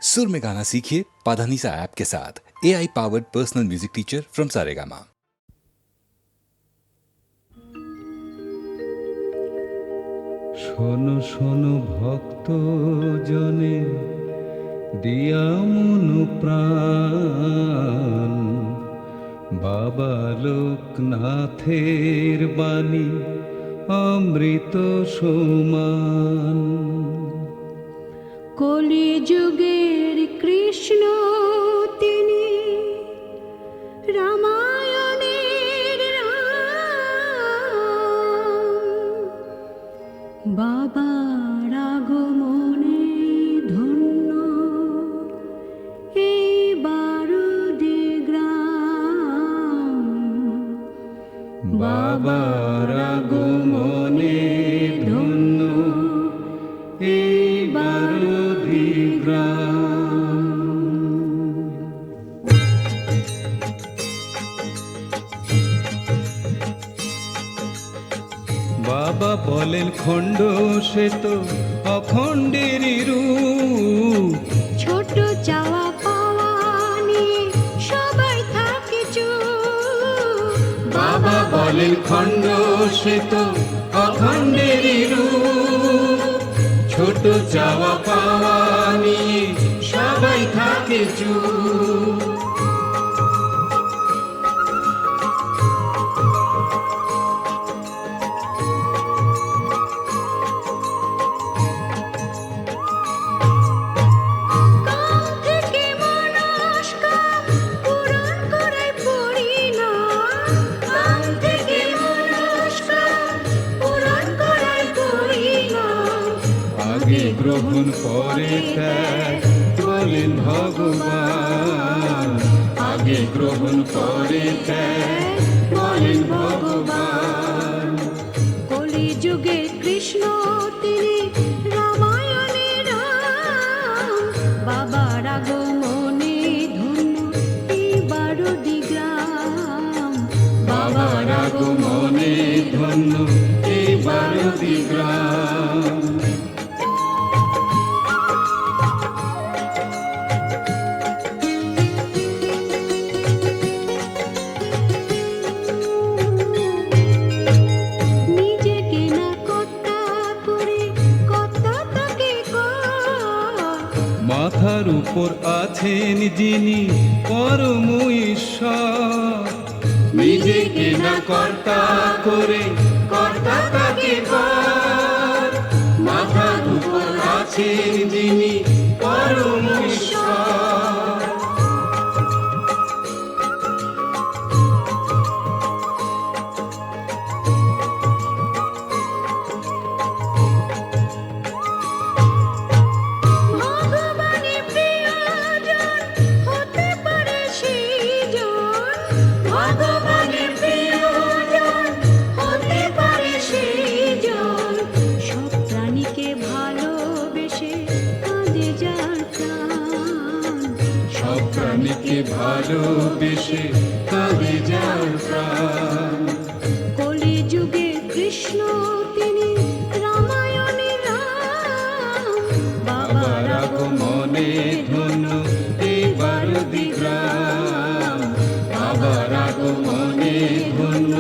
सुर में गाना सीखिए पाधानीसा ऐप के साथ। AI powered personal music teacher from Saregama. শোনো শোনো ভক্ত জনে দিয়া মনু প্রাণ, বাবা লোকনাথের বাণী অমৃত সমান। কলিযুগের কৃষ্ণ তিনি, রামায়ণের রাম, বাবার আগমনে ধন্য এই বারুদি গ্রাম। বাবার আগমনে ধন্য এই বারুদি গ্রাম। বাবা বলেন খণ্ড সে তো অখণ্ডেরই রূপ, ছোট চাওয়া পাওয়া নিয়ে সবাই থাকে চুপ। বাবা বলেন খণ্ড সে তো অখণ্ডেরই রূপ, ছোট চাওয়া পাওয়া নিয়ে সবাই থাকে চুপ। কাম থেকে মনস্কাম পূরণ করাই পরিণাম। কাম থেকে মনস্কাম পূরণ করাই পরিণাম। আগে গ্রহণ পরে ত্যাগ বলেন ভগবান, আগে গ্রহণ পরে ত্যাগ বলেন ভগবান। কলিযুগের কৃষ্ণ তিনি, রামায়ণের রাম, বাবার আগমনে ধন্য এই বারুদি গ্রাম। বাবার আগমনে ধন্য এই বারুদি গ্রাম। নিজেকে না কর্তা করে কর্তা তাকে কর। মাথার উপর আছেন যিনি পরম ঈশ্বর, নিজেকে না কর্তা করে কর্তা তাকে কর। মাথার উপর আছেন যিনি পরম ঈশ্বর। ভগবানের প্রিয়জন হতে পারে সেইজন। ভগবানের প্রিয়জন হতে পারে সেইজন। সব প্রাণীকে ভালোবেসে কাঁদে যার প্রাণ। সব প্রাণীকে ভালোবেসে কাঁদে যার প্রাণ। কলিযুগের কৃষ্ণ তিনি, রামায়ণের রাম, বাবার আগমনে ধন্য এই বারুদি গ্রাম। বাবার আগমনে ধন্য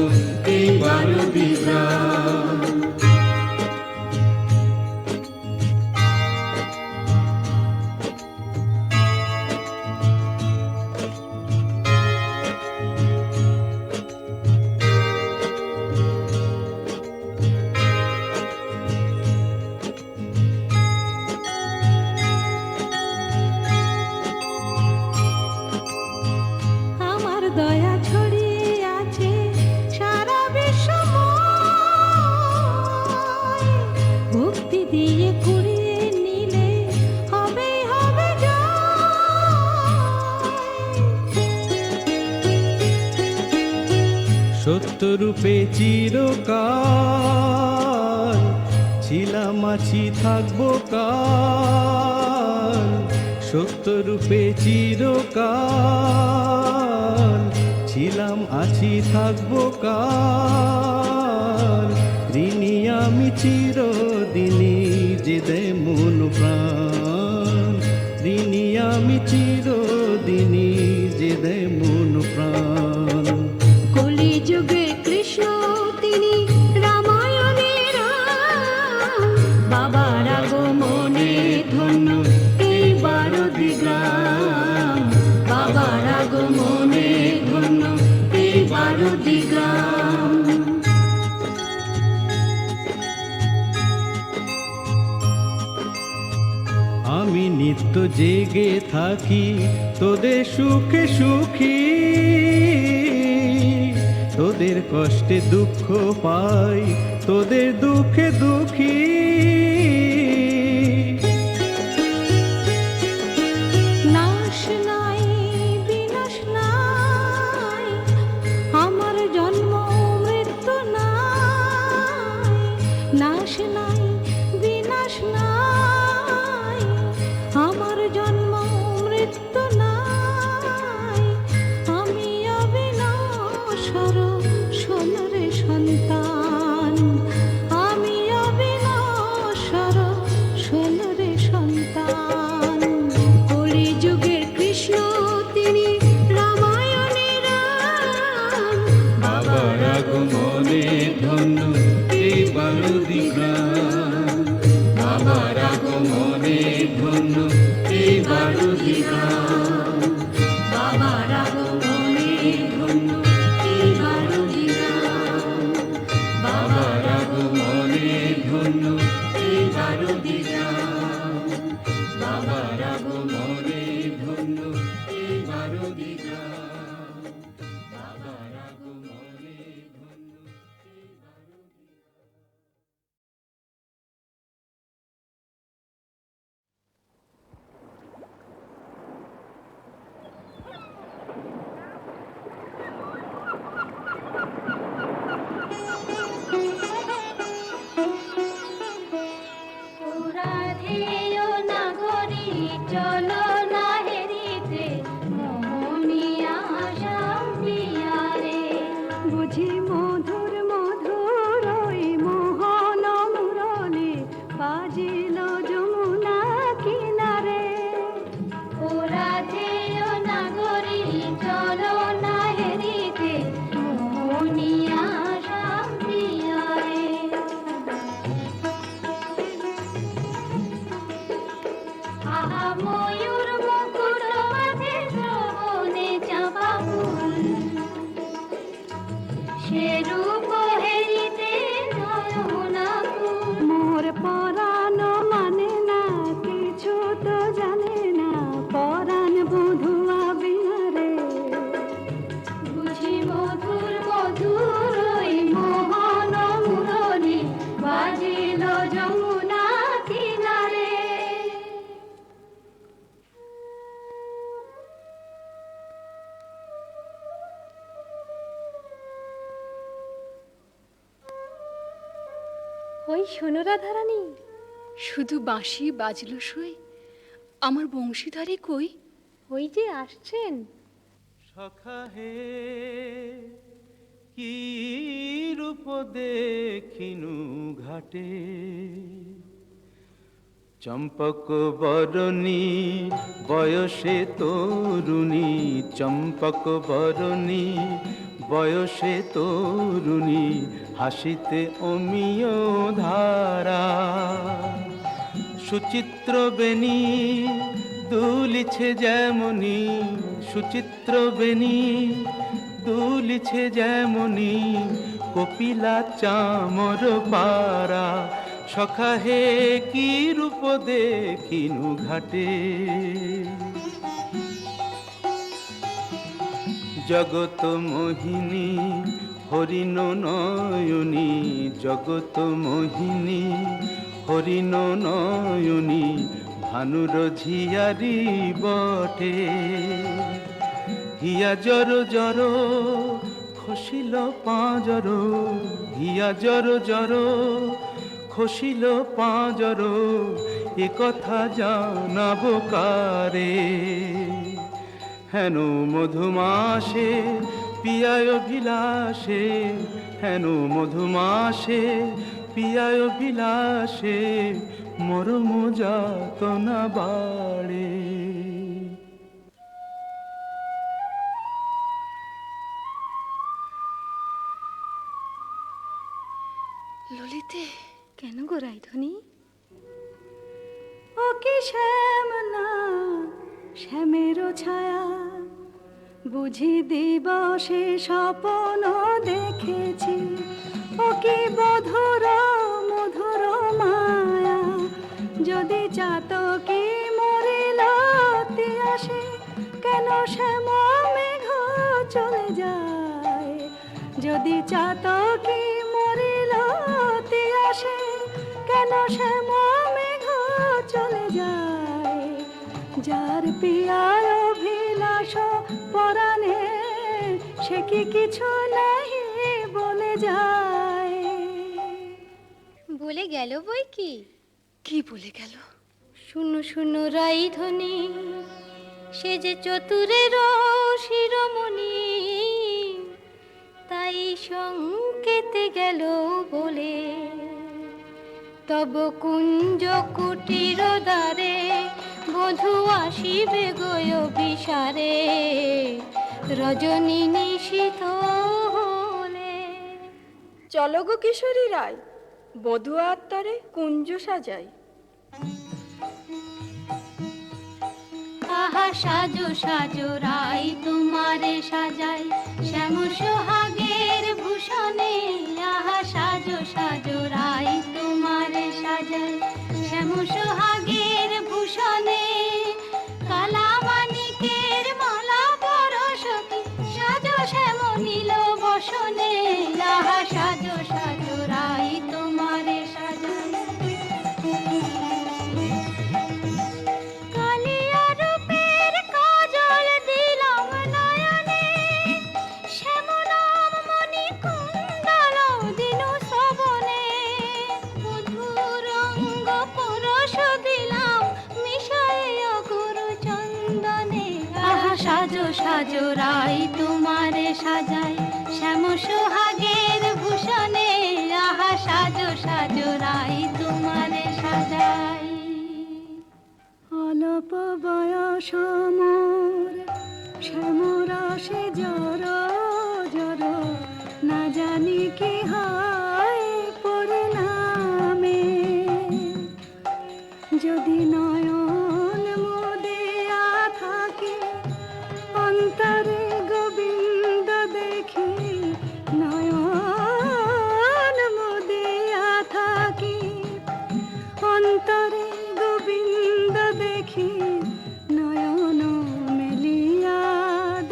এই বারুদি গ্রাম। আমার দয়া ছড়িয়ে আছে সারা বিশ্বময়। ভক্তি দিয়ে কুড়িয়ে নিলে হবে হবে সত্যরূপে চিরকাল ছিলাম আছি থাকবো কাল। সত্যরূপে চিরকাল ছিলাম আছি থাকবো কাল। ঋণী আমি চিরদিনই যে দে মন প্রাণ। ঋণী আমি চিরদিনই যে দেয় মন প্রাণ। কলিযুগে কৃষ্ণ তিনি রামায়ণের রাম, বাবার আগমনে ধন্য এই 12 গ্রাম, বাবার আগমনে ধন্য এই 12 গ্রাম। আমি নিত্য জেগে থাকি তোদের সুখে সুখী, তোদের কষ্টে দুঃখ পাই, তোদের দুঃখে দুঃখী। নাশ নাই বিনাশ নাই, আমার জন্ম মৃত্যু নাই। নাশ নাই বিনাশ নাই, আমার জন্ম মৃত্যু নাই। আমি অবিনশ্বর সোনারে সন্তান, আমি অবিনশ্বর সোনারে সন্তান। কলিযুগের কৃষ্ণ তিনি রামায়ণের রাম, বাবার আগমনে ধন্য এই 12 গ্রাম, বাবার আগমনে ধন্য এই 12 গ্রাম, বাবার আগমনে ধন্য এই 12 গ্রাম, বাবার আগমনে ধন্য এই 12 গ্রাম, বাবার আগমনে ধন্য এই 12 গ্রাম, বাবার আগমনে ধন্য এই 12 রাধেয় নাগরী চলো না হেরিতে, মোহনিয়া শান্তিয়ারে। বুঝি মধুর মধুর ওই মোহন মুরলি বাজিল যমুনা কিনারে। ও রাধেয় নাগরী চলো না হেরিতে, মোহনিয়া শান্তিয়ারে। আহা ময়ূর মুকুট মাথে শ্রবণে চাঁপা ফুল, সে রূপ হেরিতে নয়না কুল। মোর পরাণ মানে না কিছু তো জানে না, পরাণ বধুয়া বিনারে। বুঝি মধুর মধুর ওই মোহন মুরলি বাজিল যমুনা কিনারে। ওই শোনো রাধারানী, শুধু বাঁশি বাজলো সই, আমার বংশীধারী কই? ওই যে আসছেন। সখা হে কি রূপ দেখিনু ঘাটে, চম্পক বরণী বয়সে তরুণী, চম্পক বরণী বয়সে তরুণী, হাসিতে অমিয় ধারা। সুচিত্র বেণী দুলিছে যেমনি, সুচিত্র বেণী দুলিছে যেমনি, কপিলা চামর পারা। সখা হে কি রূপ দেখিনু ঘাটে, জগত মোহিনী হরিণ নয়নী, জগত মোহিনী হরিণ নয়নী, ভানুর ঝিয়ারি বটে। হিয়া জর জর খসিল পাঁজর, হিয়া জর জর খসিল পাঁজর, এ কথা জানাবো কারে। হেন মধুমাসে পিয়ায় অভিলাষে, হেন মধুমাসে পিয়ায় অভিলাষে, মরম যাতনা বাড়ে। ছায়া বুঝি দিবসে স্বপ্ন দেখেছি ও কি মধুর মধুর মায়া যদি চাতকি মরিল আসে কেন শ্যাম মেঘ চলে যায় যদি চাতকি মরিল আসে কেন শ্যাম মেঘ চলে যায় যার পিয়ার অভিলাষ পরাণে সে কি কিছু নাহি বলে যায় বলে গেল বই কি? কি বলে গেল? শুনো শুনো রাই ধ্বনি সে যে চতুরের শিরোমণি তাই সংকেতে গেল বলে তব কুঞ্জ কুটির দ্বারে বধূ আসিবে গয় বিসারে রজনী নিশীথ হলে। চলো গো কিশোরী রায়, বধূ আত্মারে কুঞ্জ সাজাই। আহা সাজো সাজো রাই তোমারে সাজাই শ্যাম সোহাগের ভূষণে আহা সাজো সাজো রাই তোমারে সাজাই শ্যাম সোহাগের ভূষণে কালামানিকের মালা পরশতি সাজো শ্যাম নীল বসনে আহা সাজো সাজো রাই তোমারে সাজাই সাজো সাজো রাই তোমারে সাজাই শ্যাম সোহাগের ভূষণে আহা সাজো সাজো রাই তোমারে সাজাই অল্প বয়স মোর শ্যামরাশে জর জর না জানি কি হয় পরিণামে যদি নয়ন মুদিয়া থাকে অন্তরে গোবিন্দ দেখি নয়ন মুদিয়া থাকি অন্তরে গোবিন্দ দেখি নয়ন মেলিয়া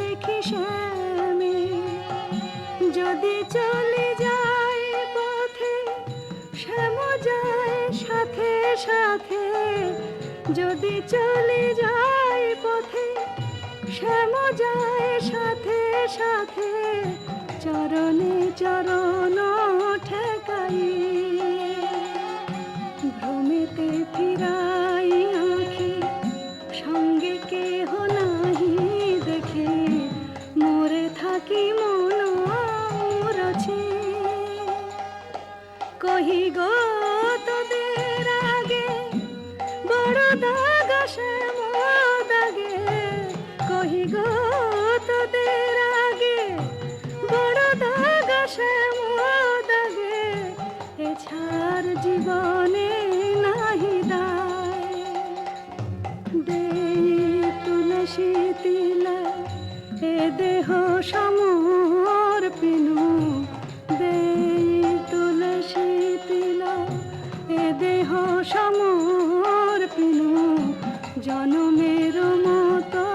দেখি শ্যামে যদি চলে যায় পথে শ্যাম যায় সাথে সাথে যদি চলে যায় পথে শ্যাম যায় সাথে সাথে চরণে চরণ ঠেকাই ভ্রমেতে ফিরাই আঁখি সঙ্গে কেহ নাহি দেখে মোরে থাকি মন রছে কহি গো তোদের আগে বড় দাগ শ্যাম দাগে কহি গো তোদের আগে বড় দাগ শ্যাম দাগে এছাড় জীবনে নাহি দায় দেই তুলসী তিলা এ দেহ সমর্পিনু দেই তুলসী তিলা এ দেহ সমর্পিনু জনমের মতো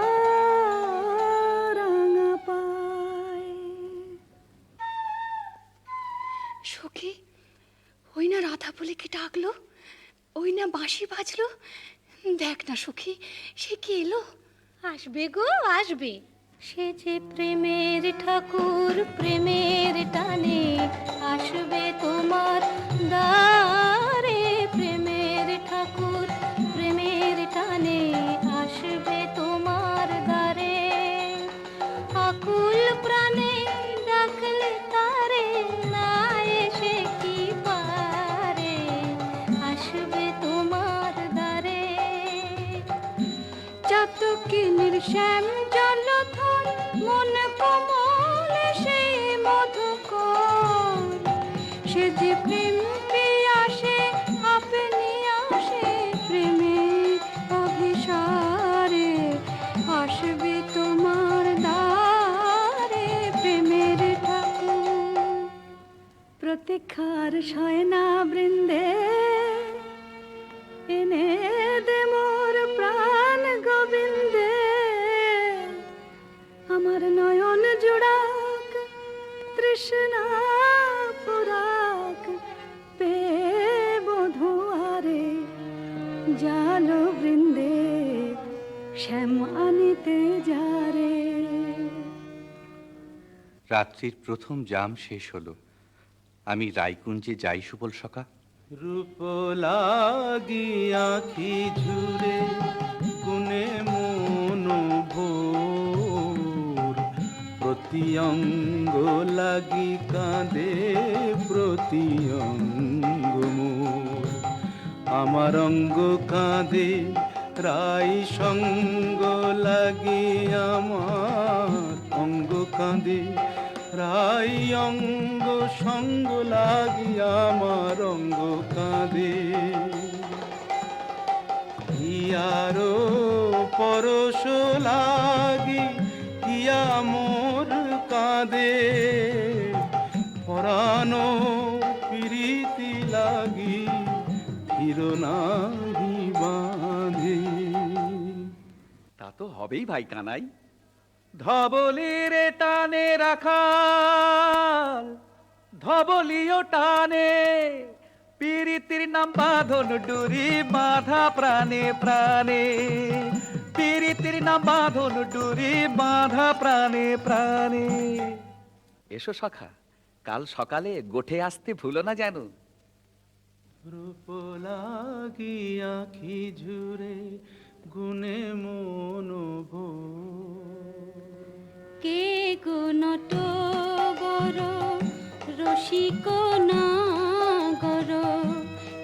রাঙা পায়। সখী, ওই না রাধা বলে কি ডাকলো, ওই না বাঁশি বাজলো, দেখ না সখী সে কি এলো। আসবে গো আসবে, সে যে প্রেমের ঠাকুর প্রেমের টানে আসবে তোমার দ্বারে প্রেমের ঠাকুর প্রেমের টানে আসবে তোমার দ্বারে আকুল প্রাণে ডাকলে তারে না এসে কি পারে আসবে তোমার দ্বারে চাতকিনীর শ্যাম জলধর মন কমল সেই মধুকর সে যে প্রেম পিয়াসে আপনি আসে প্রেমে অভিসারে আসবে শ্যাম আনিতে যারে। রাত্রির প্রথম জাম শেষ হলো, আমি রায়কুঞ্জে যাই সুবল সখা। রূপ লাগি আখি ঝুরে গুনে মন ভোর, প্রতি অঙ্গ লাগি কাঁদে প্রতি অঙ্গ মোর। আমার অঙ্গ কাঁদে রাই সঙ্গ লাগি, আমার অঙ্গ কাঁদে রাই অঙ্গ সঙ্গ লাগি, আমার অঙ্গ কাঁদে। হিয়ারো পরশ লাগি হিয়া মোর কাঁদে, পরানো প্রীতি লাগি হিরনাহি বাঁধে। তা তো হবেই ভাই কানাই। ধবলির টানে রাখাল, ধবলিও টানে, পীরিতির নাম বাঁধন ডুরি বাঁধা প্রাণে প্রাণে। পীরিতির নাম বাঁধন ডুরি বাঁধা প্রাণে প্রাণে। এসো সখা, কাল সকালে গোঠে আসতে ভুলো না যেন। রূপ লাগি আখি ঝুরে গুনে মন ভোর। কে গো নটবর রসিক নাগর,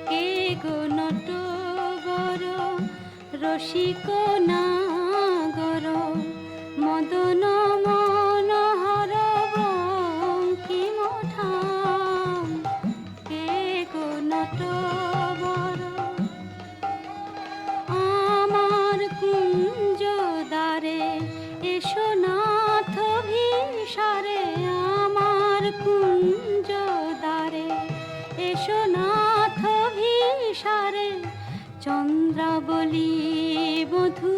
কে গো নটবর রসিক নাগর, মদন মনোহর বঙ্কিম ঠাম। কে গো নটবর আমার কুঞ্জ দ্বারে এসো নাথ ভিসারে, আমার কুঞ্জ দ্বারে এসো নাথ ভিসারে। চন্দ্রাবলী বধূ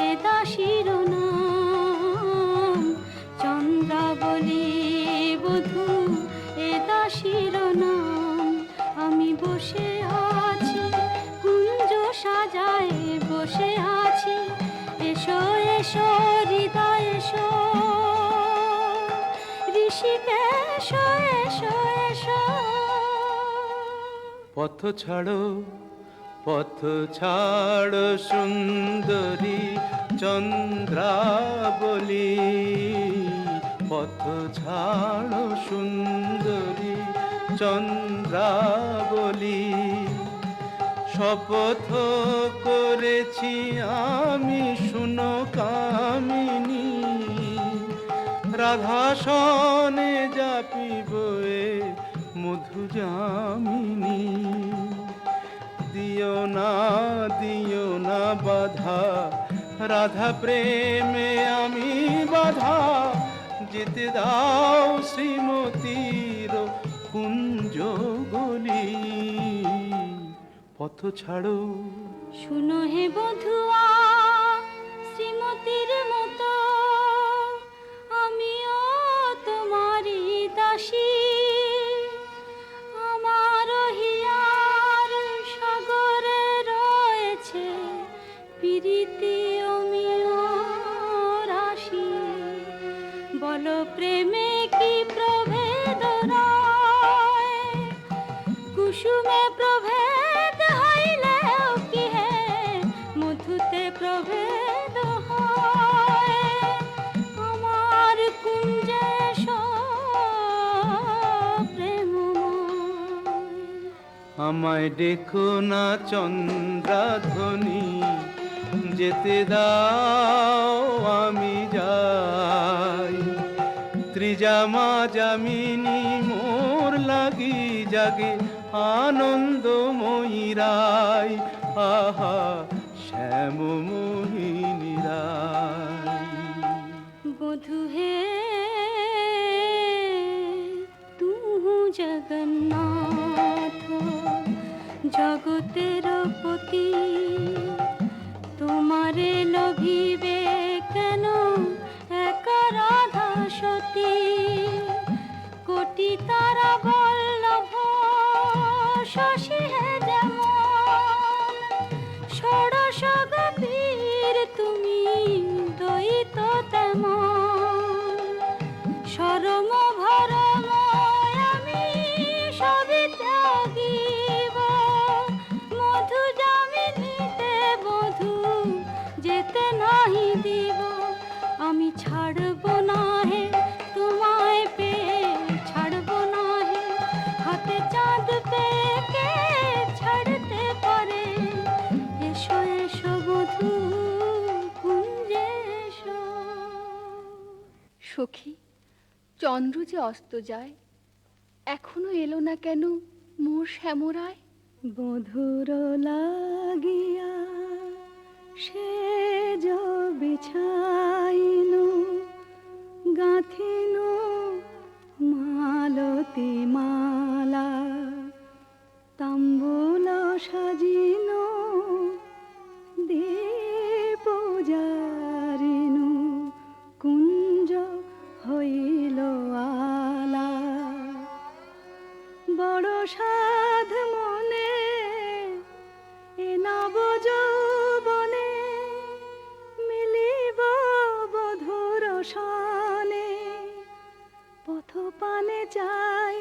এ দাসীর নাম, চন্দ্রাবলী বধূ এ দাসীর নাম। আমি বসে আছি কুঞ্জ সাজায় বসে আছি, এসো এসো হৃদয় এসো, ঋষিকেশ এসো এসো। পথ ছাড়ো পথ ছাড়ো সুন্দরী চন্দ্রাবলী, পথ ছাড়ো সুন্দরী চন্দ্রাবলী। শপথ করেছি আমি শুনো কামিনী, রাধা সনে জাপিব এ মধু যামিনী। দিও না বাধা, রাধা প্রেমে আমি বাধা। যেতে দাও শ্রীমতীর কুঞ্জ গলি, পথ ছাড়ো। শুনো হে বধুয়া শ্রীমতীর মতো, আমিও তোমারই দাসী। আমার হিয়ার সাগরে রয়েছে প্রীতি অমিয় রাশি। বলো প্রেমে কি প্রভেদ রয়, কুসুমে প্রভেদ হইলেও কি হে মধুতে প্রভেদ হয়। আমার কুঞ্জে প্রেমময়। আমায় ডেকো না চন্দ্রাধ্বনি, যেতে দাও আমি যাই। ত্রিজামা যামিনী মোর লাগি জাগে আনন্দময়ী রাই, আহা শ্যাম মোহিনী রাই। বধু হে তুহু জগন্নাথ জগতের পতি, তোমারে লভিবে কেন একা রাধা সতী। কোটি তারা বল্লভ শশী হে যেমন, ষোড়শ গভীর তুমি নাহি দিব, আমি ছাড়ব না হে তোমায় পেয়ে, ছাড়ব না হে হাতে চাঁদ পেয়ে কে ছাড়তে পারে। এসো এসো বধূ কুঞ্জে এসো। সখী, চন্দ্র যে অস্ত যায়, এখনো এলো না কেন মোর শ্যামরায়? বধুর লাগিয়া সে বিছাইনু, গাঁথিনু মালতী মালা, তাম্বুল সাজিনু দীপ জারিনু, কুঞ্জ হইল আলা। বড় সাধ মনে এ নব যৌবনে, মিলিব বধুর সনে। পথ পানে চাই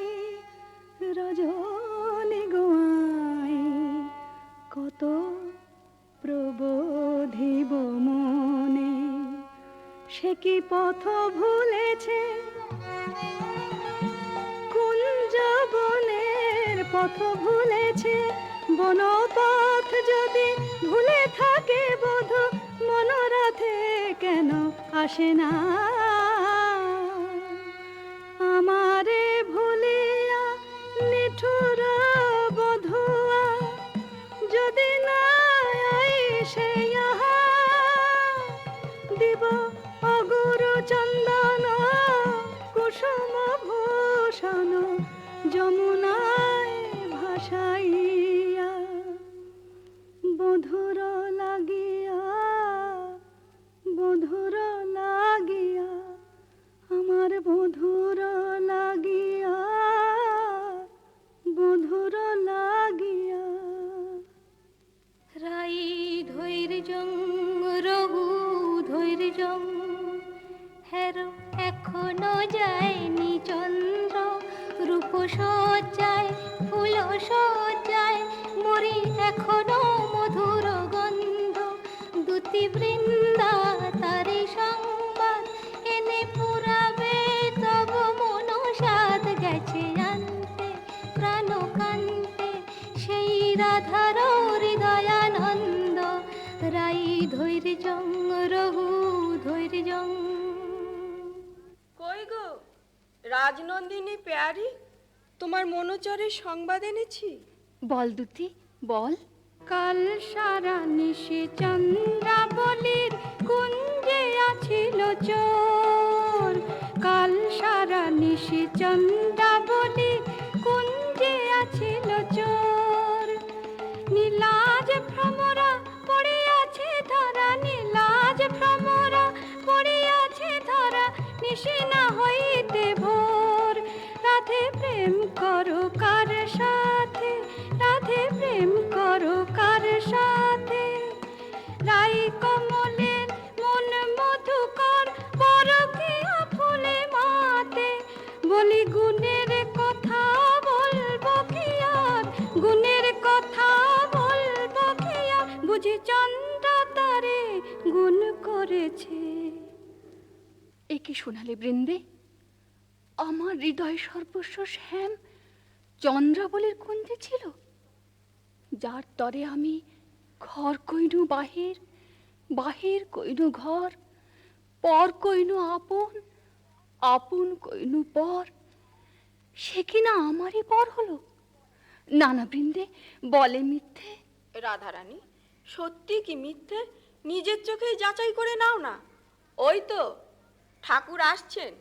রজনী গোয়াই, কত প্রবোধিব মনে। সে কি পথ ভুলেছে কুঞ্জ বনের পথ ভুলেছে, বনপথ যদি ভুলে থাকে বধূ, মনোরথে কেন আসে না? আমারে ভুলিয়া নিঠুর বধুয়া, যদি না আইসে ইহা, দিব অগুরু চন্দন কুসুম ভূষণ যমুনায় ভাসাইয়া। বধুর লাগিয়া, বধুর লাগিয়া, আমার বধুর লাগিয়া, বধুর লাগিয়া। রাই ধৈর্যং রঘু ধৈর্যং, হেরো এখনো যায়নি চন্দ্র। রূপ সজ্জায় ফুল সজ্জায় মরি এখনো মধুর গন্ধ। দুতি বৃন্দা তারি সংবাদ এনে পুরাবে, তব মনসাদ গেছে আনতে প্রাণ কান্তে, সেই রাধার হৃদয়ানন্দ। রাই ধৈর্যং রঘু ধৈর্যং। কই গো রাজনন্দিনী পেয়ারি, তোমার মনোচরের সংবাদ এনেছি। বল দুতি বল। কাল সারা নিশে চন্দ্রাবলীর কুঞ্জে আছিল চোর, কাল সারা নিশে চন্দ্রাবলীর কুঞ্জে আছিল চোর। নীলাজ ভ্রমরা পড়ে আছে ধরা, নীলাজ ভ্রমরা পড়ে আছে ধরা, নিশে না হইতে ভোর। রাধে প্রেম করো কার সাথে, রাধে প্রেম করো কার সাথে। রাই কমলের মন মধুকর, পরকীয়া ফুলে মাতে। বলি গুণের কথা বলবো কি আর, গুণের কথা বলবো কি আর, বুঝি চন্দ্র তারে গুণ করেছে। এ কি শোনালে বৃন্দে? আমার হৃদয় সর্বস্ব শ্যাম চন্দ্রাবলীর কুঞ্জে ছিল, যার তরে আমি ঘর কইনু বাহির, বাহির কইনু ঘর, পর কইনু আপন, আপন কইনু পর। সে কিনা আমারই পর হলো? না না বৃন্দে, বলে মিথ্যে। রাধারানী, সত্যি কি মিথ্যে নিজের চোখেই যাচাই করে নাও না। ওই তো ঠাকুর আসছেন।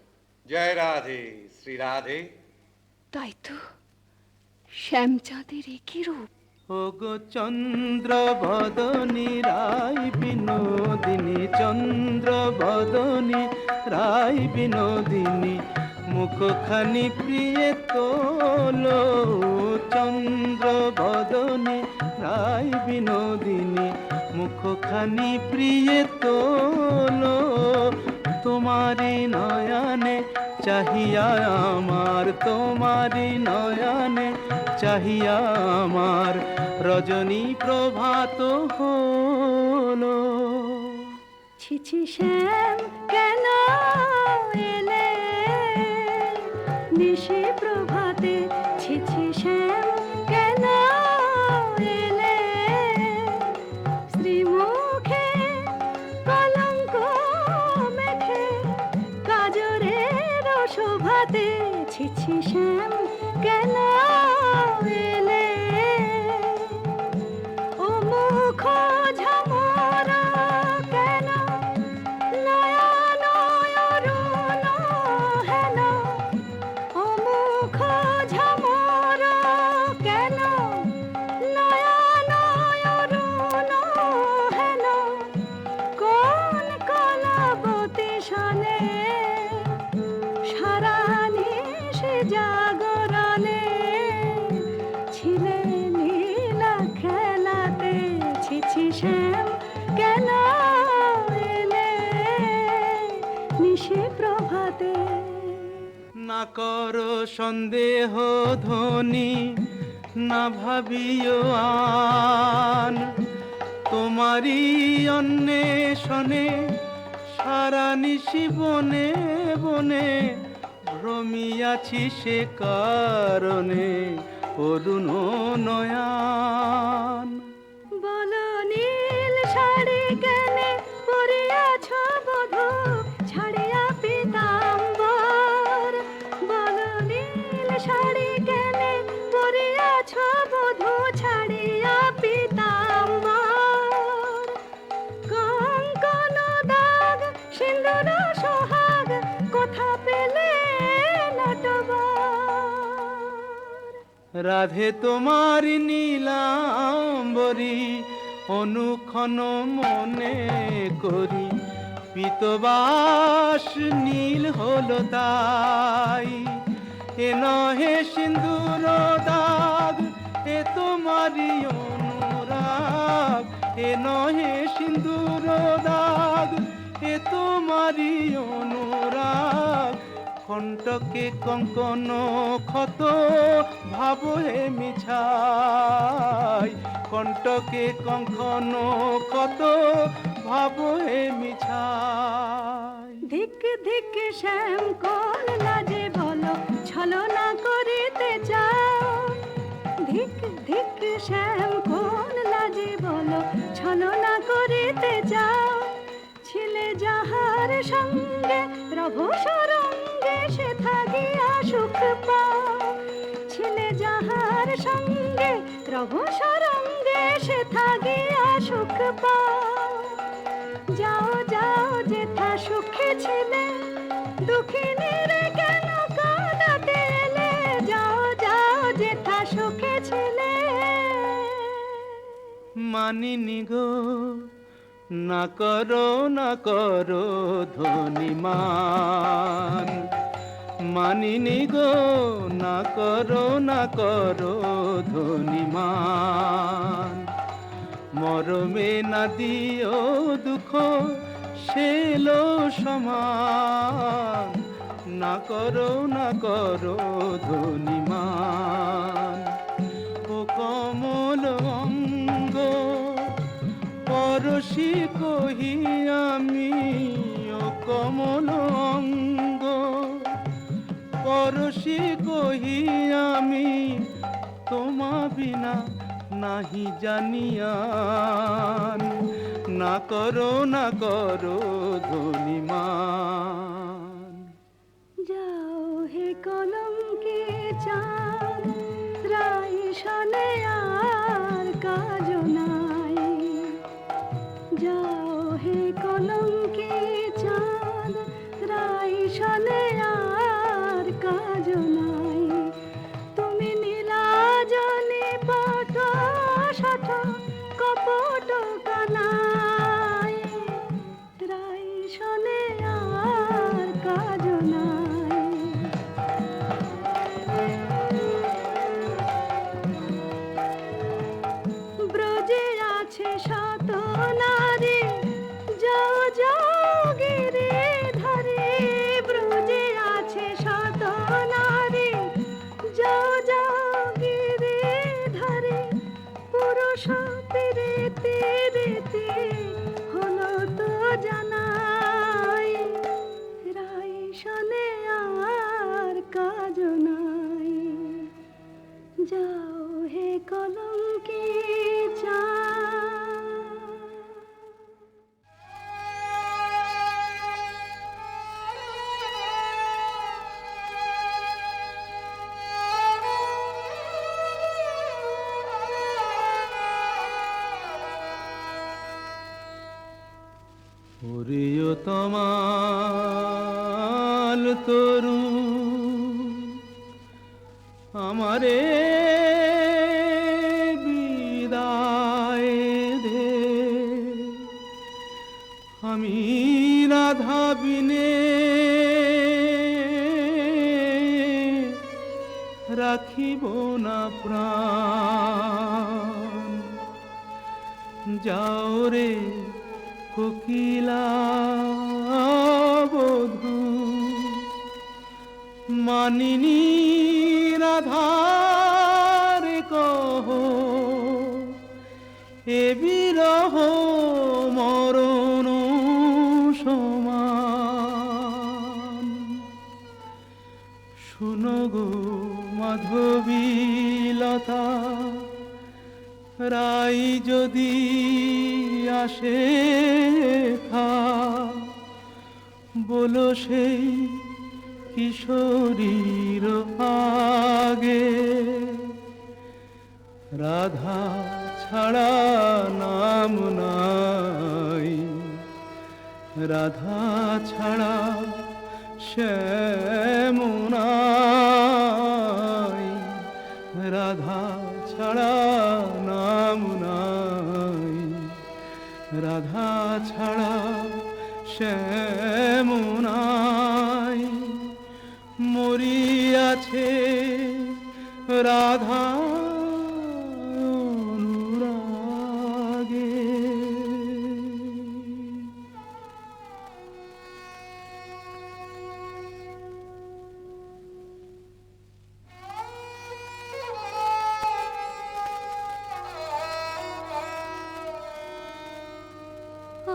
জয় রাধে শ্রী রাধে। তাই তো, শ্যামচাঁদের একই রূপ। ওগো চন্দ্র বদনী রাই বিনোদিনী, চন্দ্র বদনী রাই বিনোদিনী, মুখখানি প্রিয়ে তোলো। চন্দ্র বদনী রাই বিনোদিনী, মুখখানি প্রিয়ে তোলো। তোমারি নয়নে চাহিয়া আমার, তোমারি নয়নে চাহিয়া আমার, রজনী প্রভাত হলো। ছি ছি শ্যাম কেন এলে নিশি প্রভাতে, ছি শ্যাম কেন এলে শ্রীমুখে কলঙ্ক মেখে কাজরের শোভাতে, ছি শ্যাম কেন এলে ও মুখ ঝামরা কেন নয়ন অরুণ হেন, ও মুখ ঝামরা কেন নয়ন অরুণ হেন, কোন কলাবতী শনে সারা নিশি জাগরণে ছিলে নীলা খেলাতে, ছি শ্যাম কেন এলে নিশি প্রভাতে। না করো সন্দেহ ধ্বনি, না ভাবিও আন, তোমারই অন্বেষণে সারা নিশি বনে বনে ভ্রমিয়াছি সে কারণে অরুণ নয়ান। বলো নীল শাড়ি কেনে পরিয়াছ বধূ ছাড়িয়া পীতাম্বর, বলো নীল শাড়ি কেনে পরিয়াছ বধূ ছাড়িয়া পীতাম্বর, কঙ্কন দাগ সিন্দুর সোহাগ কোথা পেলে নটবর। রাধে তোমার নীলাম্বরী অনুক্ষণ মনে করি, পীতবাস নীল হলো তাই, এ নহে সিন্দুর দাগ এ তোমারই অনুরাগ, এ নহে সিন্দুর দাগ এ তোমারই অনুরাগ, কণ্টকে কঙ্কন ক্ষত ভাব হে মিছাই, কণ্টকে কঙ্কন ক্ষত ভাব হে মিছাই। ধিক ধিক শ্যাম কোন লাজে বলো ছলনা করিতে চাও, ধিক ধিক শ্যাম কোন লাজে বলো ছলনা করিতে চাও, ছিলে যাহার সঙ্গে রভু সরঙ্গে সে থাকিয়া সুখ পাও, ছিলে যাহার সঙ্গে রভু সরঙ্গে সে থাকিয়া সুখ পাও। যাও যাও যেথা সুখে ছিলে দুঃখিনীর কেন কাঁদাতে এলে, যাও যাও যেথা সুখে ছিলে। মানিনি গো না করো ধ্বনিমান, মানিনি গো না করো ধ্বনিমান, মরমে না দিও দুঃখ সেলো সমান, না করো ধ্বনিমান। ও কমল অঙ্গ পরশি কহি আমি, ও কমল অঙ্গ পরশি কহি আমি, তোমা বিনা নাহি জানিয়ান, না করো ধ্বনিমান। যাও হে কলঙ্কে চাঁদ রাই শনে আর কাজ নাই, যাও হে কলঙ্কে চাঁদ রাই শনে আর কাজ নাই, তুমি নীলাজনি পট শঠ কপট কানাই, রাই শনে আর কাজ নাই। ব্রজে আছে শত নারী, যাও যাও প্রিয়তমাল তরু আমারে বিদায় দে, আমি রাধা বিনে রাখিব না প্রাণ। যাও রে কোকিলা বধূ, মানিনী রাধার কহ, এ বিরহ মরণ সমান। শুনো গো মাধবীলতা, রাই যদি আসে খা, বলো সেই কিশোরীর আগে, রাধা ছাড়া নাম নাই, রাধা ছাড়া শ্যাম নাই, রাধা ছাড়া নাম নাই, রাধা ছাড়া শ্যাম নাই। মরিয়াছে রাধা অনুরাগে।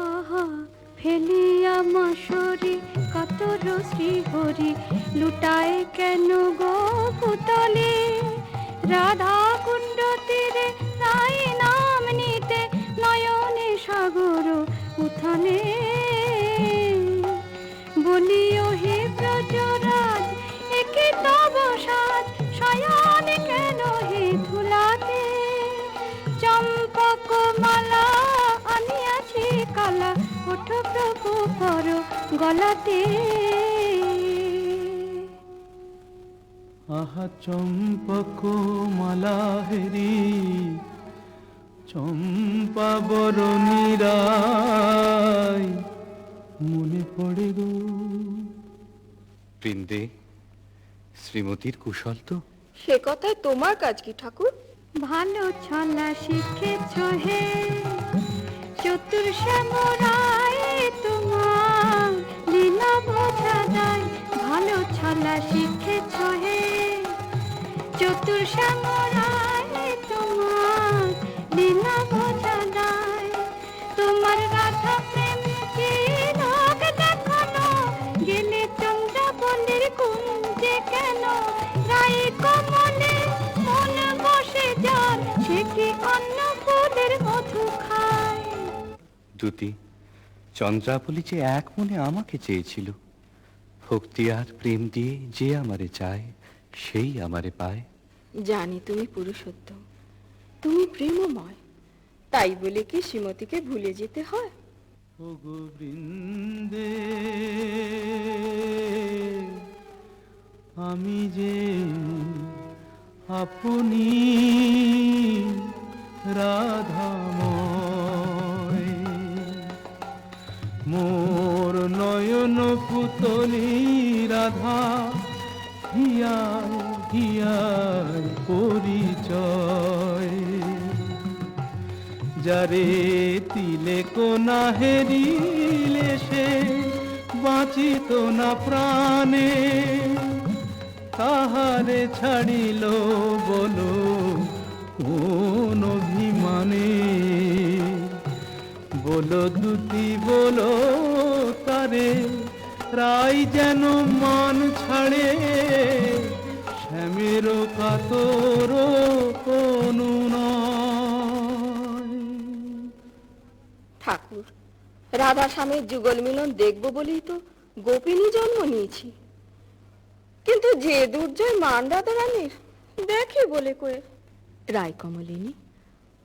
আহা ফেলিয়া মাসরি কাতর শ্রীহরি, লুটায় কেন গো পুতলে, রাধা কুণ্ড তীরে তাই নাম নিতে, নয়নে সাগর উথানে। বলিও হে ব্রজরাজ, একে তব সাজ, শয়ন কেন হে ধুলাতে, চম্পক মালা আনিয়াছি কালা, ওঠো প্রভু পর গলাতে। আহা চম্পক মালা হেরি, চম্পা বরণী রায় মনে পড়ে গো। বৃন্দে, শ্রীমতীর কুশল তো? সে কথায় তোমার কাজ কি ঠাকুর? ভালো ছলা শিখেছ হে চতুর শ্যামরায়, তোমার লীলা বোঝা যায়। ভালো ছলা শিখেছ হে চতুর শ্যামরায়, তোমার লীলা বোঝা যায়। তোমার রাধা প্রেম কি লোক দেখানো, গেলে চন্দ্রাবলীর কুঞ্জে কেন, রাই কমলে মন বসে যার, সে কি অন্য ফুলের মধু খায়। দুতি, চন্দ্রাবলী যে এক মনে আমাকে চেয়েছিল, ভক্তি আর প্রেম দিয়ে যে আমারে চায়, সেই আমারে পায়। জানি তুমি পুরুষোত্তম, তুমি প্রেমময়, তাই বলে কি শ্রীমতীকে ভুলে যেতে হয়? ও গো বৃন্দে, আমি যে আপনি রাধাময়, মোর নয়ন পুতলি রাধা, হিয়ার হিয়ার পরিচয়। যারে তিলে কোনা হেরিলে, সে বাঁচিত না প্রাণে, তাহারে ছাড়িল বলো কোন অভিমানে। বলো দুতি বলো তারে, রাই যেন মান ছাড়ে, শ্যামের কাতর অনুনয়। ঠাকুর, রাধা স্বামীর যুগল মিলন দেখবো বলেই তো গোপিনী জন্ম নিয়েছি, কিন্তু যে দুর্জয় মান রাধা রানীর দেখে বলে কয়ে। রায় কমলিনী,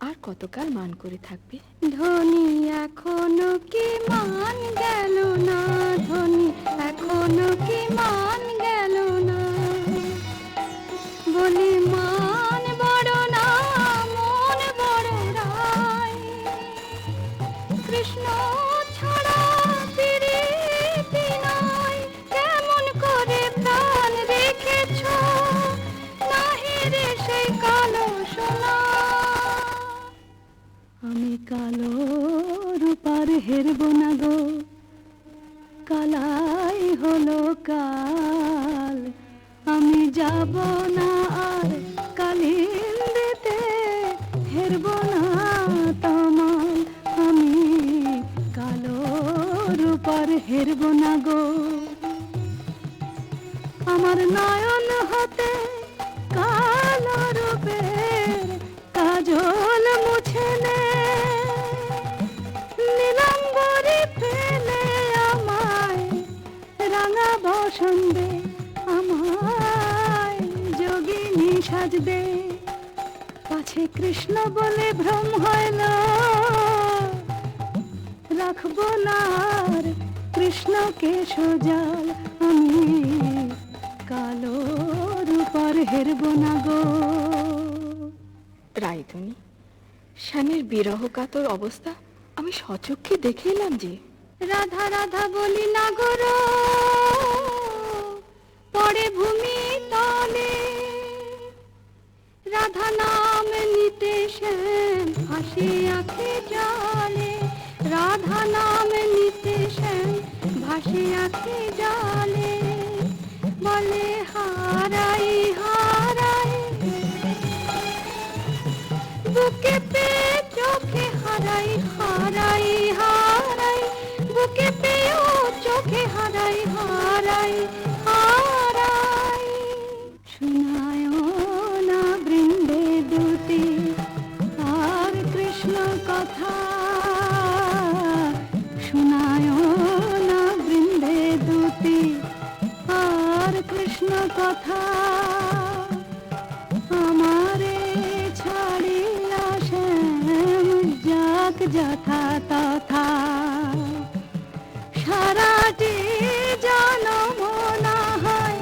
আর কতকাল মান করে থাকবে? ধনী এখনো কি মান গেল না, ধনী এখনো কি মান গেল না, বলি মান বড় না মন বড় রায়, কৃষ্ণ ছাড়া প্রীতি নাই, কেমন করে প্রাণ রেখেছ নাহি রে সেই কালো সোনা। আমি কালো রূপার হেরব না গো, কালাই হলো কাল, আমি যাব না আর কালিন্দিতে, হেরব না তমাল, আমি কালো রূপার হেরব না গো। আমার নয়ন হতে কালো রূপের কাজল মুছে নে, নীলাম্বরী ফেলে আমায় রাঙা বসন্দে, আমায় যোগিনী সাজ দে, পাছে কৃষ্ণ বলে ভ্রম হয় না, রাখবো না আর কৃষ্ণকে সোজাল, আমি কালো রূপার হেরব না গো। রায়ধনী, স্বামীর বিরহ কাতর অবস্থা আমি সচক্ষে দেখে এলাম যে। রাধা রাধা বলি না গো, পড়ে ভূমি তলে, রাধা নাম নিতে শ্যাম হাসি আঁখি জলে, রাধা নাম নিতে শ্যাম ভাসি আঁখি জলে, বলে হারাই হারাই বুকে পে চোখে হারাই, হারাই হারাই বুকে পেও চোখে হারাই, হারাই হারাই। শোনায় না বৃন্দে দুটি আর কৃষ্ণ কথা, শোনায় না বৃন্দে দুটি আর কৃষ্ণ কথা, আমারে ছাড়িয়া শ্যাম যাক যথা তথা, সারাটি জনম না হয়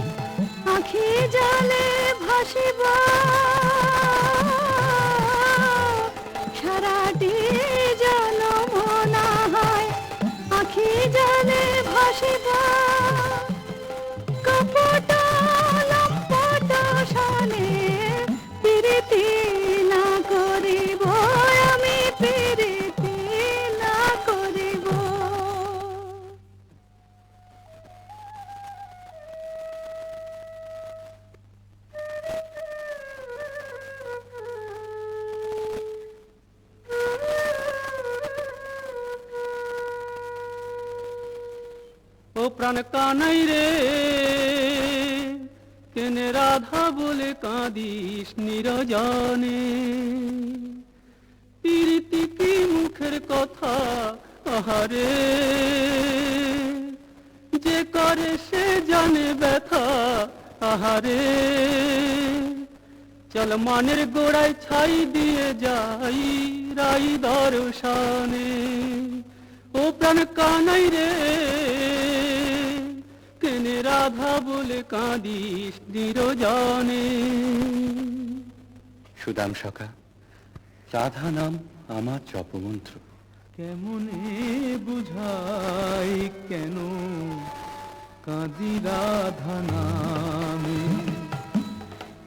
আখি জলে ভাসিব, সারাটি জনম না হয় আখি জলে ভাসিব, কপট লম্পট সনে প্রীতি না করিব, আমি প্রীতি না করিব। ও প্রাণ কানাই রে, কেনে রাধা বলে কাঁদিস নিরজনে, প্রীতি কি মুখের কথা আহারে, যে করে সে জানে ব্যথা আহারে, চল মানের গোড়ায় ছাই দিয়ে যাই রাই দর্শনে। ও প্রাণ কানাই রে, কেনে রাধা বলে কাঁদিস নিরজনে। সুদাম সখা, রাধা নাম আমার জপমন্ত্র। কেমনে বুঝাই কেন কাঁদি রাধা নামে,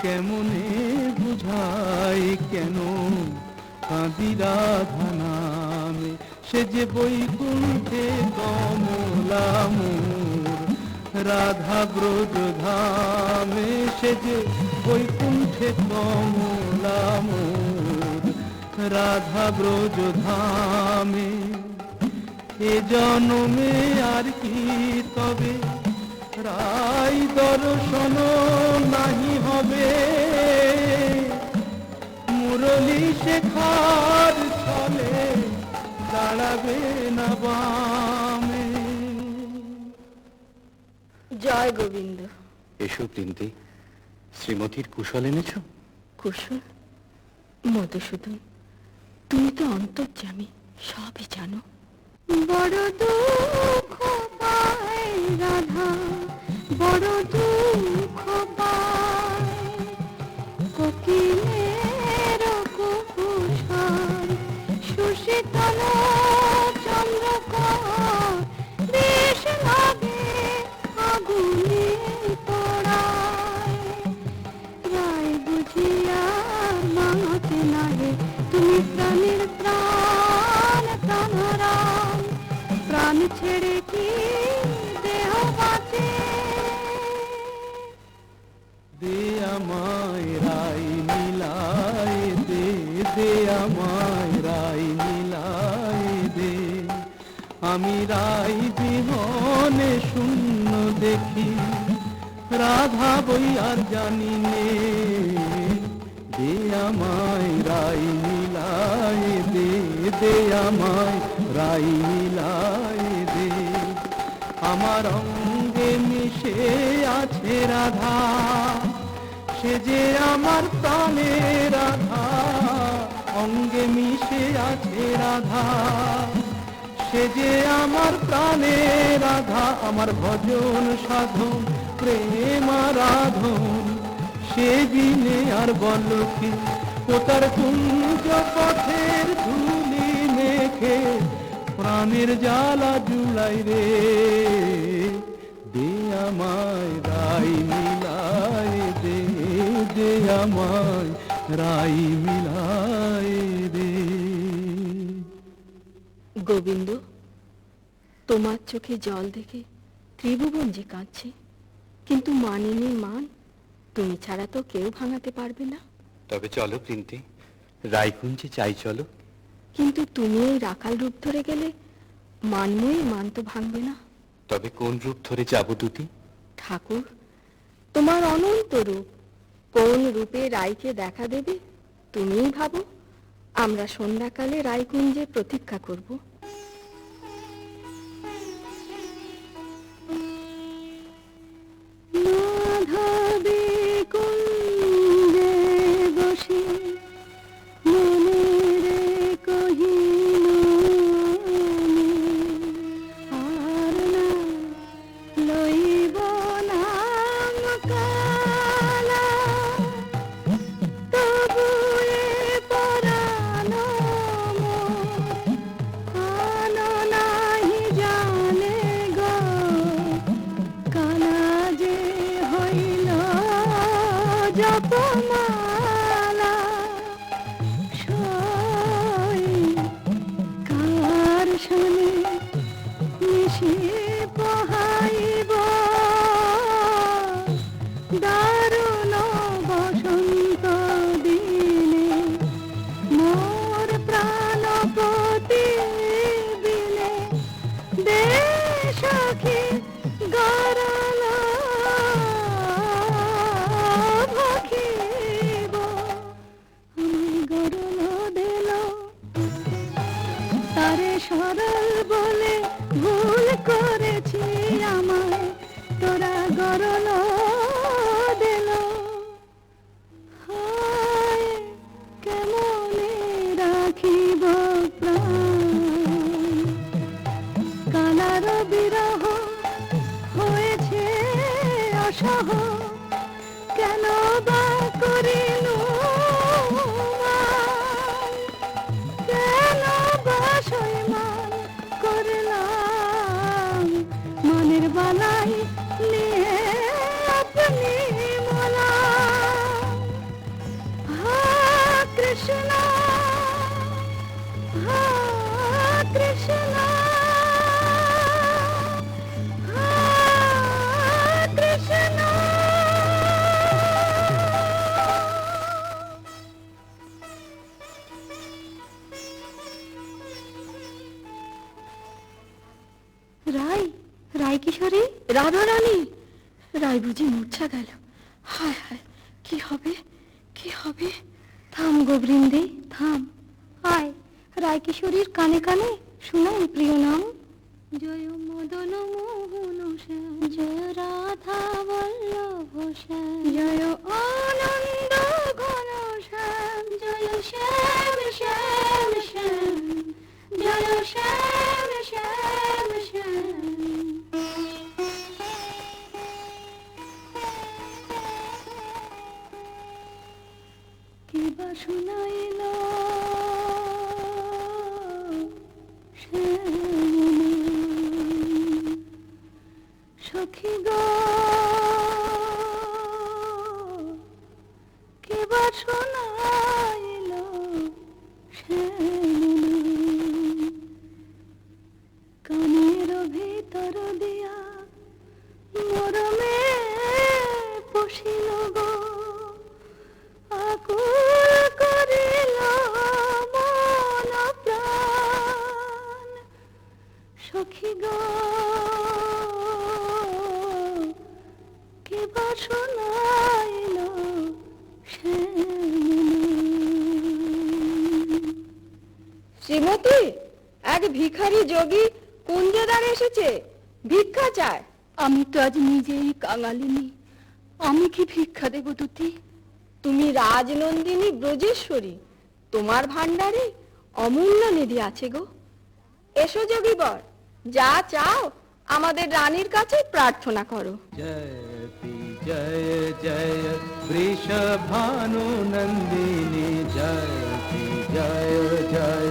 কেমনে বুঝাই কেন কাঁদি রাধা নামে, সে যে বৈকুণ্ঠে কমলা মোর রাধা ব্রজ ধামে, সে যে বৈকুণ্ঠে কমলা মোর রাধা ব্রজ ধামে। এ জনমে আর কি তবে রাই দর্শন নাহি হবে, মুরলী শেখার ছলে দাঁড়াবে না বামে। জয় গোবিন্দ। এসো বৃন্দে, শ্রীমতীর কুশল এনেছ? কুশল? মধুসূদন, তুমি তো অন্তর্যামী, সবই জানো। বড় দুঃখ পায় রাধা, বড় দুঃখ পায় কোকিলের কুহুসার, সুশীতল চন্দ্রকর বেশ লাগে আগুনে পোড়ায়। রায় বুঝিয়া মাতে নাহে তুমি প্রাণের প্রাণ প্রাণরাম, প্রাণ ছেড়ে কি দেহ বাঁচে। দে আমায় রাই মিলায় দে, দে আমায় রাই মিলায় দে, আমি রাই জীবনে শূন্য দেখি, রাধা বই আর জানি নে। দে আমায় রাই মিলায় দে, দে আমায় রাই মিলায় দে, আমার অঙ্গে মিশে আছে রাধা, সে যে আমার প্রাণে রাধা। অঙ্গে মিশে আছে রাধা, সে যে আমার প্রাণে রাধা। আমার ভজন সাধন প্রেম আরাধন, সে দিনে আর বল কি, ও তার কুঞ্জ পথের ধুলি মেখে প্রাণের জ্বালা জুড়াই রে। দে আমায় রাই মিলায় দে, দে আমায় রাই মিলায় দে। গোবিন্দ, তোমার চোখে জল দেখে ত্রিভুবন যে কাঁদছে, কিন্তু মানিনীর মান তুমি ছাড়া তো কেউ ভাঙাতে পারবে না। তবে চলো বৃন্দে, রায়কুঞ্জে চাই চলো। কিন্তু তুমি এই রাখাল রূপ ধরে গেলে মানময়ী মান তো ভাঙবে না। তবে কোন রূপ ধরে যাব দুটি? ঠাকুর, তোমার অনন্ত রূপ, কোন রূপে রায়কে দেখা দেবে তুমিই ভাবো। আমরা সন্ধ্যাকালে রায়কুঞ্জে প্রতীক্ষা করব। মাধবী কুঞ্জে বসে মনে কহিল আর না লইব নাম কালা, তবু এ পরাণ মোর নাহি জানে গো, কালা যে হইল জপমালা। সই কার শোনে মিশে পহাইব, দারুণ বসন্ত দিনে মোর প্রাণপতি বিনে। দে সখী গরল ভখিব, আমি গরল দিল তারে সরল বলে ভুল করেছি আমায়, তোরা গরল দিল। হায় কেমনে রাখিব প্রাণ, কালার বিরহ হয়েছে অসহ, কেন বা করিল মান, কেন বা সইমান করলাম, মনের বালাই নিয়ে আপনি মোলা। হা কৃষ্ণ, হা কৃষ্ণ, হা কৃষ্ণ। রায়, রায় কিশোরী, রাধা রানী। রায় বুঝি মূর্ছা গেল। হায় হায়, কি হবে, কি হবে। থাম গো বৃন্দে থাম, আয় রায় কিশোরীর কানে কানে শোনাই প্রিয় নাম। জয় মদন মোহন শ্যাম, জয় রাধা বল্লভ শ্যাম, জয় আনন্দ ঘন শ্যাম, জয় শ্যাম শ্যাম শ্যাম শ্যাম জয় শ্যাম শ্যাম শ্যাম। কে বা শুনাইল সখী গো, কে বা শুনাইল কানের ভিতর দিয়া মরমে পশিল গো, আকুল করিল মন প্রাণ। সখী গো, কে বা শোনাইল শ্রীমতী, এক ভিখারি যোগী কুঞ্জদার এসেছে, ভিক্ষা চায়। আমি তো আজ নিজেই কাঙালিনী, আমি কি ভিক্ষা দেব দুতি? তুমি রাজনন্দিনী ব্রজেশ্বরী, তোমার ভাণ্ডারে অমূল্য নিধি আছে গো। এসো যোগীবর, যা চাও আমাদের রানীর কাছে প্রার্থনা করো। जयति जय जय वृषभानु नन्दिनी जयति जय जय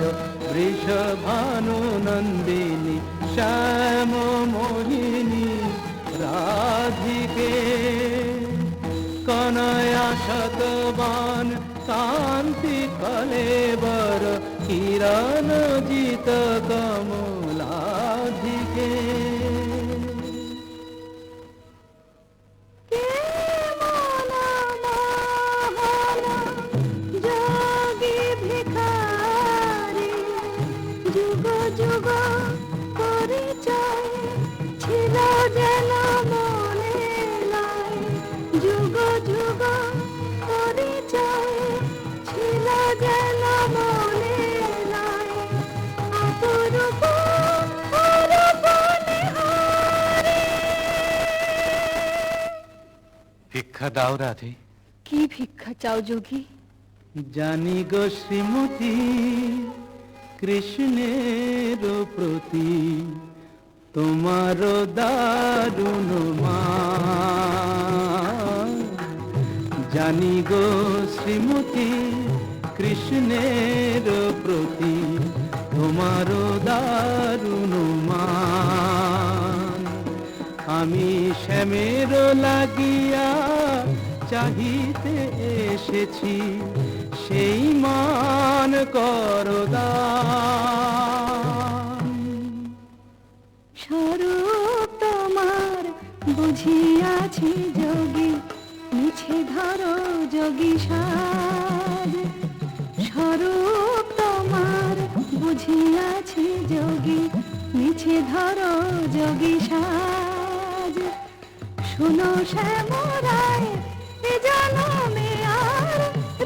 वृषभानु नन्दिनी श्याम मोहिनी राधिके कनया शतवान कांति कलेवर किरण जित कमलाधिके। যোগী ভিখারি যুগ যুগ পরিচয় ছিল যেন মনে নাই, যুগ যুগ পরিচয় ছিল যেন মনে নাই, অপরূপ অরূপ নিহারি। ভিক্ষা দাও রাধে। কি ভিক্ষা চাও যোগী? জানি গো শ্রীমতী কৃষ্ণের প্রতি তোমার দারুণ মান। জানি গো শ্রীমতী কৃষ্ণের প্রতি তোমার দারুণ মান। আমি শ্যামের লাগিয়া চাহিতে এসেছি, সেই মান করদান। স্বরূপ তোমার বুঝিয়াছি যোগী, মিছে ধরো যোগী সাজ। স্বরূপ তোমার বুঝিয়াছি যোগী, মিছে ধরো যোগী সাজ। শোনো শ্যামরায় এ জনমে আর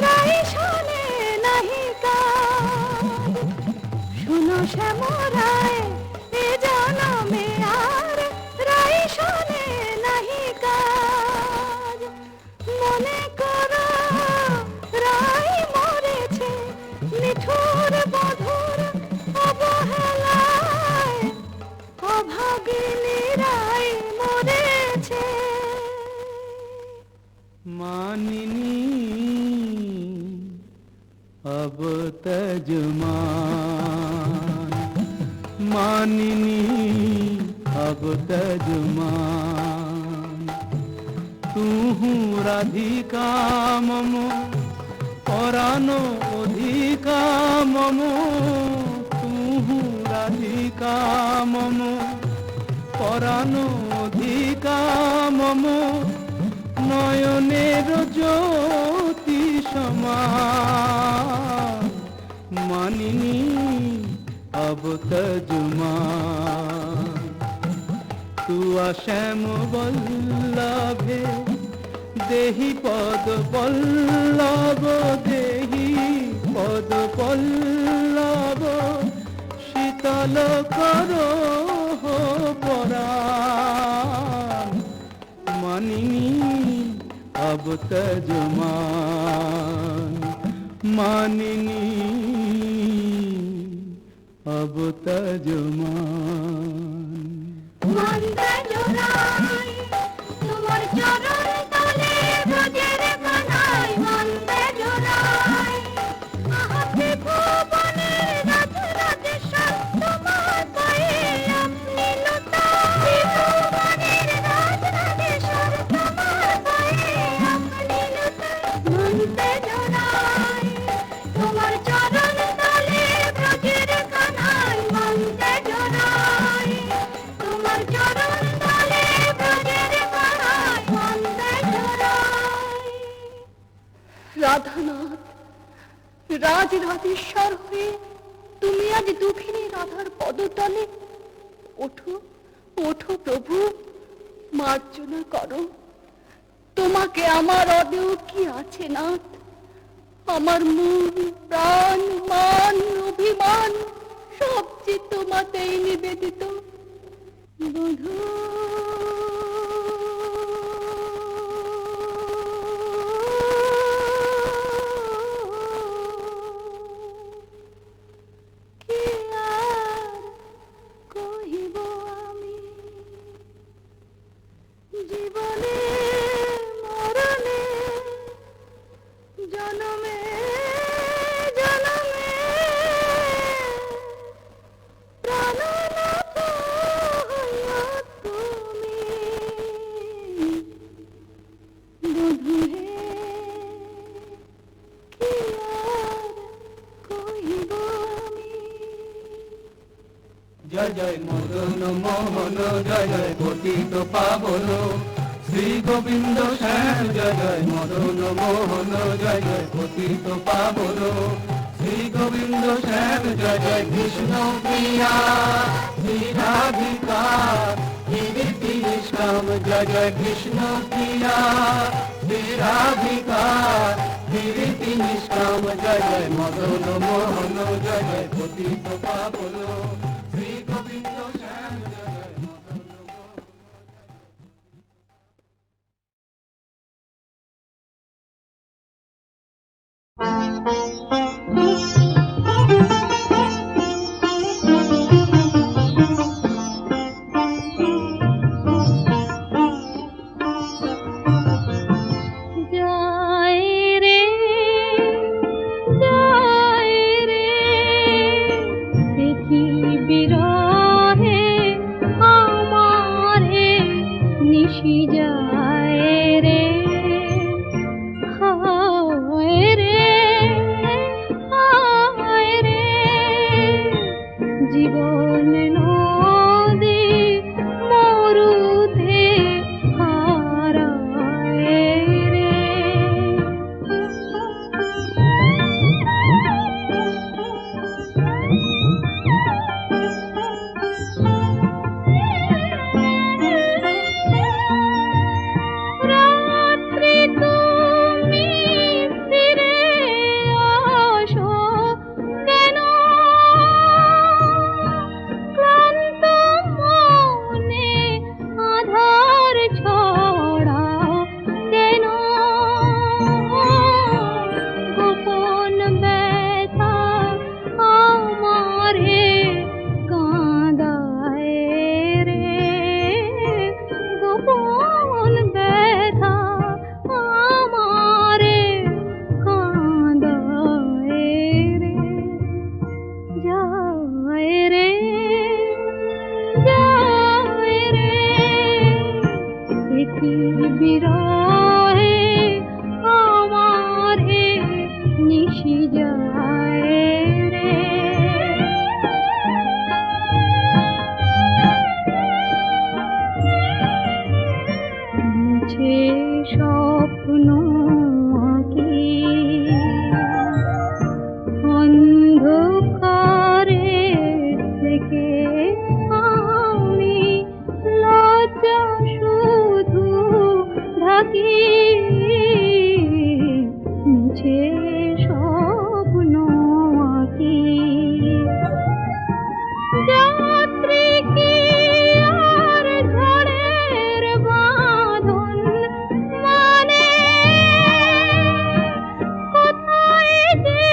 রাই শোনে নাহি কাজ। শোনো শ্যামরায় এ জনমে আর রাই শোনে নাহি কাজ। মনে করো রাই মরেছে নিঠুর বধুর অবহেলায়, অভাগিনী রাই মরেছে। मानिनी अब तजमान, मानिनी अब तजमान। तू राधिका मम परानो अधिका मम, तू राधिका मम परानो अधिका मम। নয়নের জ্যোতি সমান, মানিনী अब तजमान। तू श्याम बल्लभे देहि पद पल्लव, देहि पद पल्लव। শীতল করো পরাণ, মানিনী अब तजमान। মানিনি অবতাজমান। তোমার চরণ তলে ব্রজের কানাই মন্দে জোড়াই আহাতে ভুবনের রাজরাজেশ্বর তোমার পায়ে আপনি লুটাই ভুবনের রাজরাজেশ্বর তোমার পায়ে আপনি লুটাই মন্দে জোড়াই তোমার চরণ তলে ব্রজের কানাই মন্দে জোড়াই তোমার চরণ তলে ব্রজের কানাই মন্দে জোড়াই। রাধানাথ, রাজরাজেশ্বর হয়ে তুমি আজ দুঃখিনী রাধার পদতলে ওঠো, ওঠো প্রভু, মার্জনা করো। তোমাকে আমার অদেও কি আছে নাথ? আমার মন, প্রাণ, মান, অভিমান সব যে তোমাতেই নিবেদিত। বধূ কি আর কহিব আমি, জীবনে মরণে জনমে জনমে প্রাণনাথ হইয়া তুমি। বধূ হে কি আর কহিব আমি। জয় জয় মদন মোহন, জয় জয় পতিত পাবন, শ্রী গোবিন্দ শ্যাম। জয় জয় মদন মোহন, জয় জয় পতিত পাবন, শ্রী গোবিন্দ শ্যাম। জয় জয় কৃষ্ণ প্রিয়া শ্রী রাধিকা কীর্তি নিষ্কাম। জয় জয় কৃষ্ণ প্রিয়া শ্রী রাধিকা কীর্তি নিষ্কাম। জয় জয় মদন মোহন, জয় জয় পতিত পাবন, শ্রী গোবিন্দ শ্যাম। জয় জয় মদন মোহন। যায় রে যায় রে দেখি বিরহে আমারে নিশি যায় রে। হায় রে হায় রে জীবন নদী মরুতে হারায় রে। রাত্রি তুমি ফিরে আসো কেন? ক্লান্ত মনে আধার ছড়াও কেন? গোপন ব্যথা আমারে কাঁদায় রে। গোপন ব্যথা আমারে কাঁদায় রে। যায় রে যায় রে দেখি বিরহে আমারে নিশি যায় রে। মিছে স্বপ্ন আঁকি অন্ধকারে থেকে আমি লজ্জা শুধু ঢাকি। মিছে স্বপ্ন আঁকি যাত্রী কি আর ঝড়ের বাঁধন মানে কোথায় যে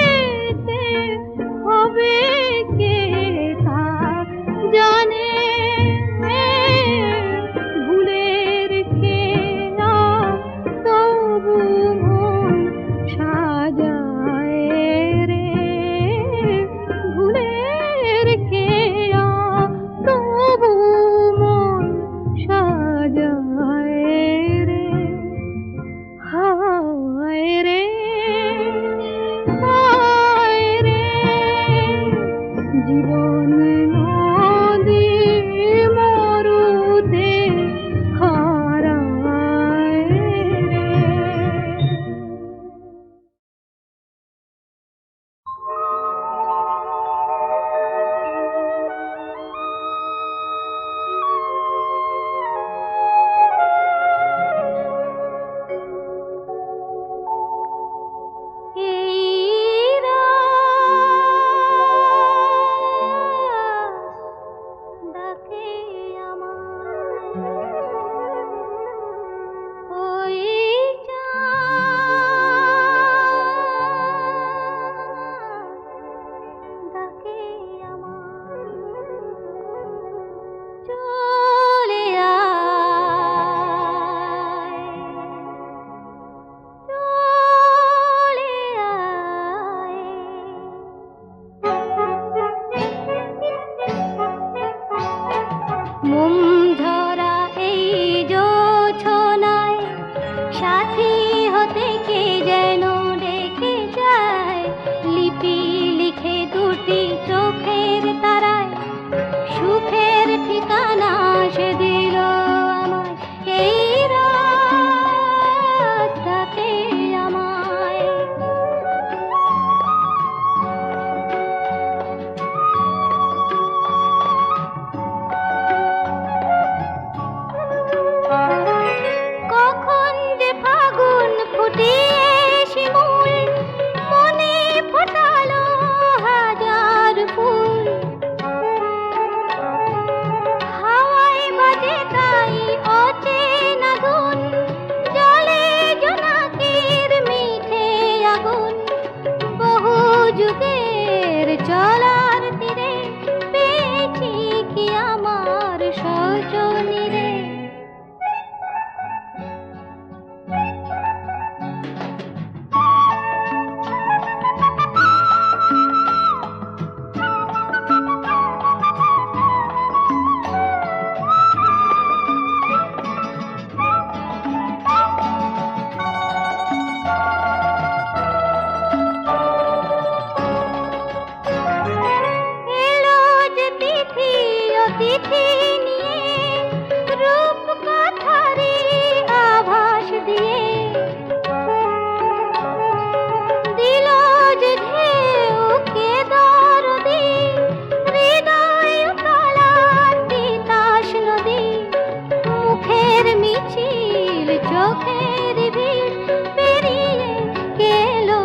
চোখের ভিড় পেরিয়ে গেলো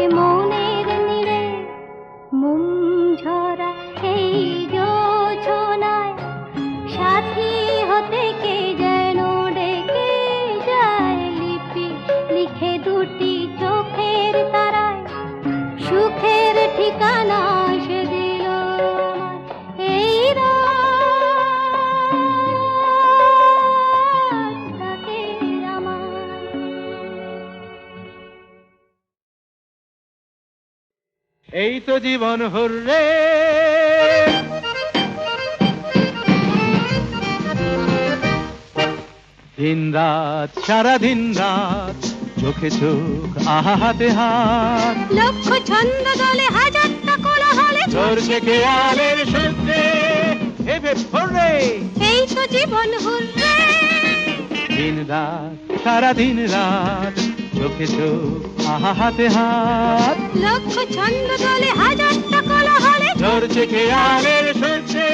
এ মনের নিড়ে মোম ঝরা এই যোছনায় সাথী হতে কে যেন ডেকে যায় লিপি লিখে দুটি চোখের তারায় সুখের ঠিকানা সে দিল আমায় এই রাতটাকে আমার। এই তো জীবন হুররে, দিন রাত সারা দিন রাত চোখে চোখ আহা হাতে হাত লক্ষ ছন্দ দলে হাজারটা কোলাহলে ঝরছে খেয়ালের সূত্রে হেবে হুররে। এই তো জীবন হুররে, দিন রাত সারা দিন রাত চোখে চোখ আহা হাতে হাত লক্ষ ছন্দ দলে হাজারটা কোলাহলে ঝরছে খেয়ালের সূত্রে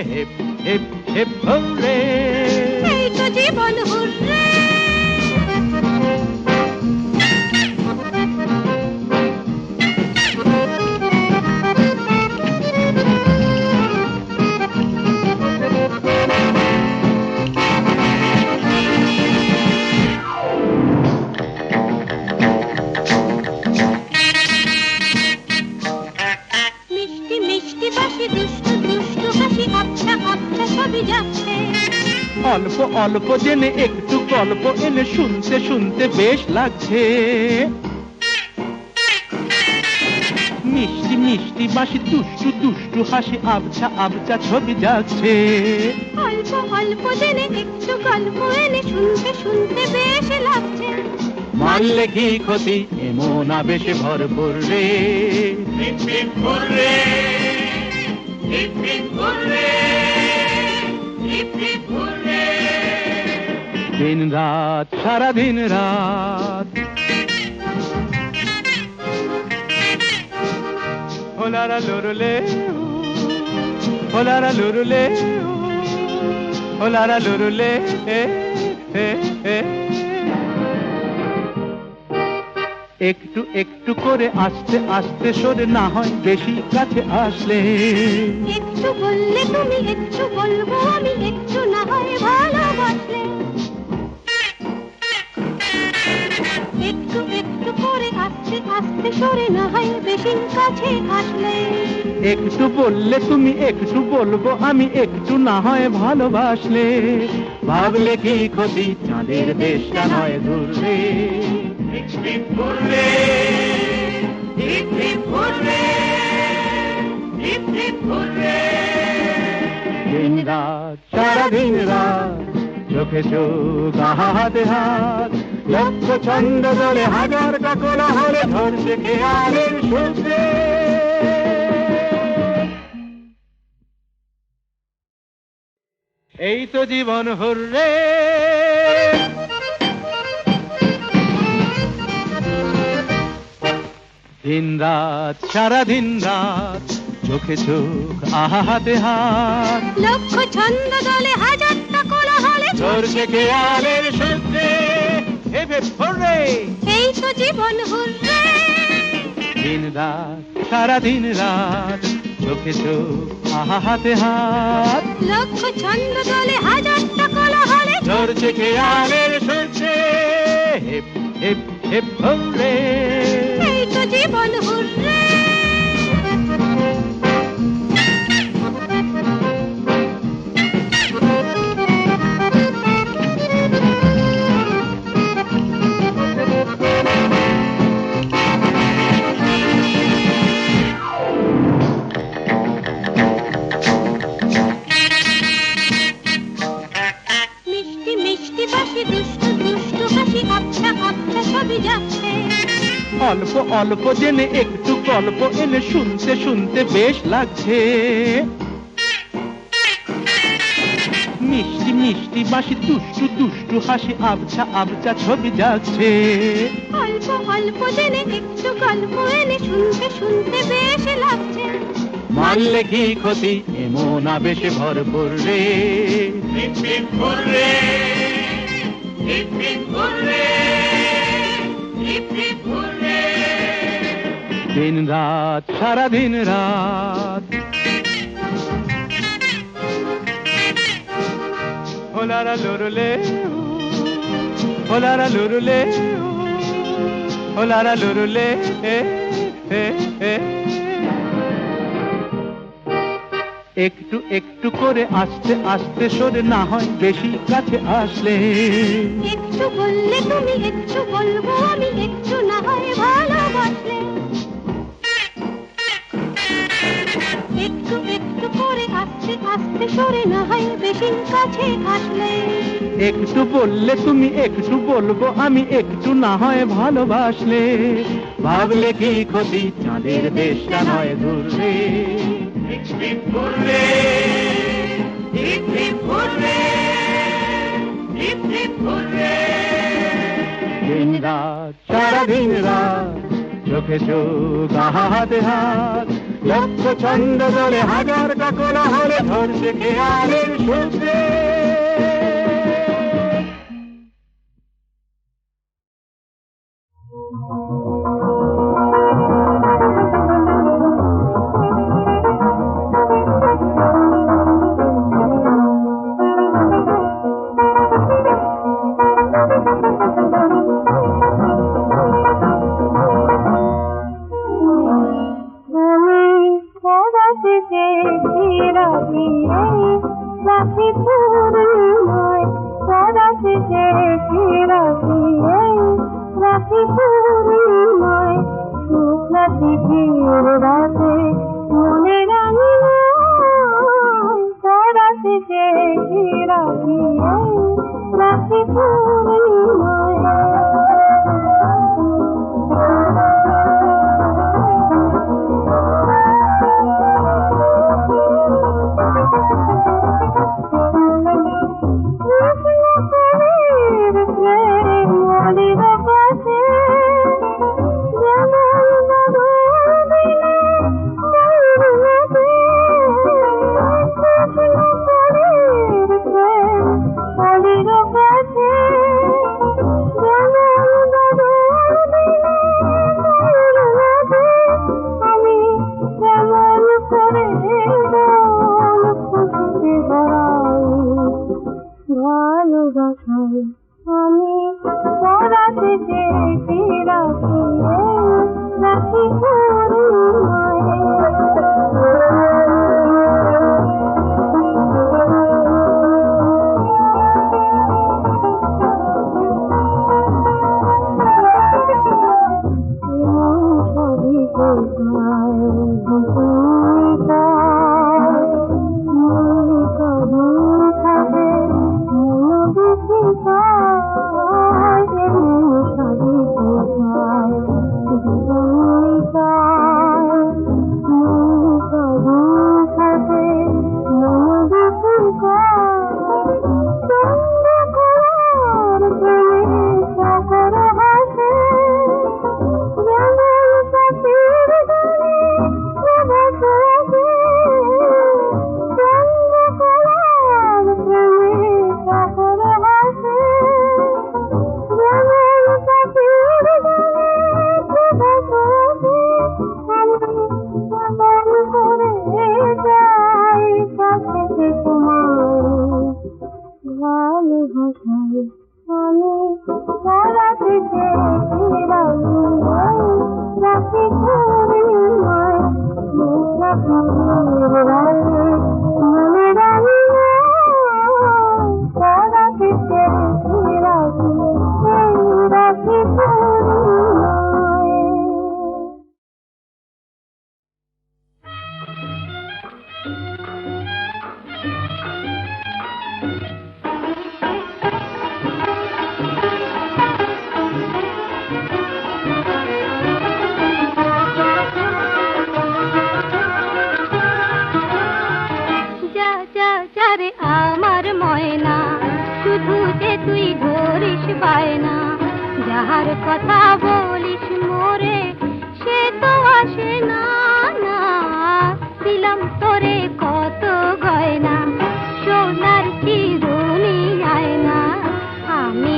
হেপ হেপ হেপ হুররে। এই তো জীবন হুররে। মিষ্টি মিষ্টি বাসি দুষ্টু দুষ্টু হাসি আবছা আবছা সবই যাচ্ছে অল্প অল্প জেনে একটু গল্প এনে শুনতে শুনতে বেশ লাগছে। মিষ্টি মিষ্টি বাসি দুষ্টু দুষ্টু হাসি আবছা আবছা ছবি যাচ্ছে। অল্প অল্প জেনে একটু গল্প এনে শুনতে শুনতে বেশ লাগছে মারলে কি ক্ষতি এমন আবেশে ভরপুর রে। দিন রাত সারা দিন রাত হোলারা লুরুলে হোলারা লুরুলে হোলারা লুরুলে একটু একটু করে আস্তে আস্তে সরে না হয় বেশি কাছে আসলে একটু বললে তুমি একটু বলবো আমি একটু না হয় ভালোবাসলে একটু একটু করে আস্তে আস্তে সরে না হয় বেশি কাছে আসলে একটু বললে তুমি একটু বলবো আমি একটু না হয় ভালোবাসলে ভাবলে কি ক্ষতি চাঁদের দেশটা নয় দূরে। দিন রাত সারা দিন রাত চোখে চোখ আহা হাতে হাত লক্ষ ছন্দ দলে হাজারটা কোলাহলে ধরছে খেয়ালের সূত্রে। এই তো জীবন হুররে, দিন রাত সারা দিন রাত চোখে চোখ আহা হাতে হাত লক্ষ ছন্দ দলে হাজারটা কোলাহলে ঝরছে খেয়ালের সূত্রে হেবে হুররে। এই তো জীবন হুররে, দিন রাত সারা দিন রাত চোখে চোখ আহা হাতে হাত লক্ষ ছন্দ দলে হাজারটা কোলাহলে ঝরছে খেয়ালের সূত্রে হেপ হেপ হেপ হুররে। এই তো জীবন হুররে। মিষ্টি মিষ্টি বাসি দুষ্টু দুষ্টু হাসি আবছা আবছা সবই যাচ্ছে অল্প অল্প জেনে একটু গল্প এনে শুনতে শুনতে বেশ লাগছে। মিষ্টি মিষ্টি বাসি দুষ্টু দুষ্টু হাসি আবছা আবছা ছবি যাচ্ছে। অল্প অল্প জেনে একটু গল্প এনে শুনতে শুনতে বেশ লাগছে মারলে কি ক্ষতি এমন আবেশে ভরপুর রে। দিন রাত সারা দিন রাত হোলারা লুরুলে হোলারা লুরুলে হোলারা লুরুলে একটু একটু করে আস্তে আস্তে সরে না হয় বেশি কাছে আসলে একটু বললে তুমি একটু বলবো আমি একটু না হয় ভালোবাসলে একটু একটু করে আস্তে আস্তে সরে না হয় বেশি কাছে আসলে একটু বললে তুমি একটু বলবো আমি একটু না হয় ভালোবাসলে ভাবলে কি ক্ষতি চাঁদের দেশটা নয় ঘুরবে দিন রাত সারা দিন রাত চোখে চোখ হাতে হাত লক্ষ ছন্দ দলে হাজার কাকড়া হলে ধরছে খেয়ালের সূত্রে আমি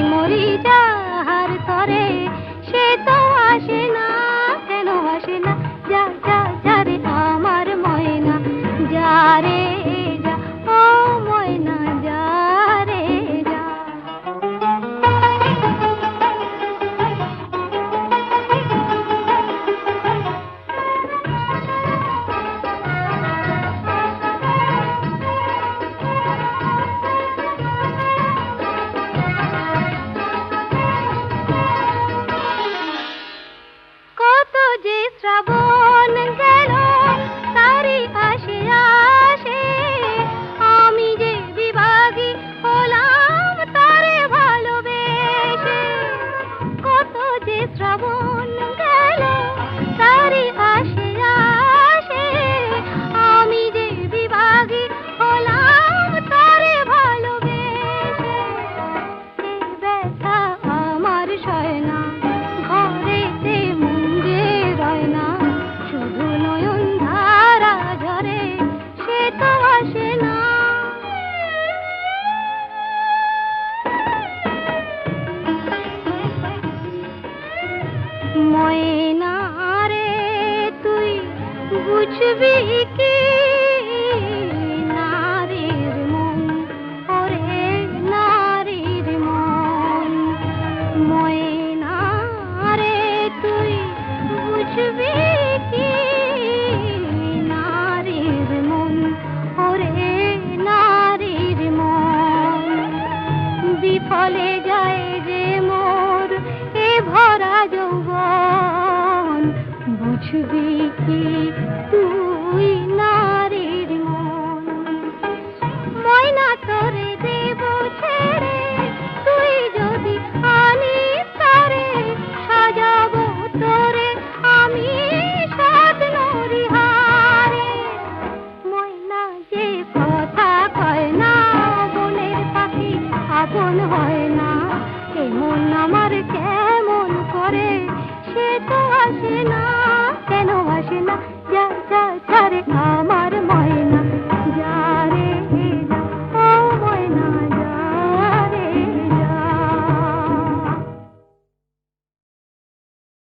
ফলে যায় যে মোর এ ভরা যৌবন, বুঝবি কি তুই নারীর মন? ময়না তোরে দেব ছেড়ে, তুই যদি আনিস তারে, সাজাবো তোরে আমি স্বপ্নরি হারে। ময়না যে কথা কয় না, বনের পাখি আপন হয় না, এমন আমার কেমন করে সে তো আসে না, কেন আসে না? যা যা ছাড়ে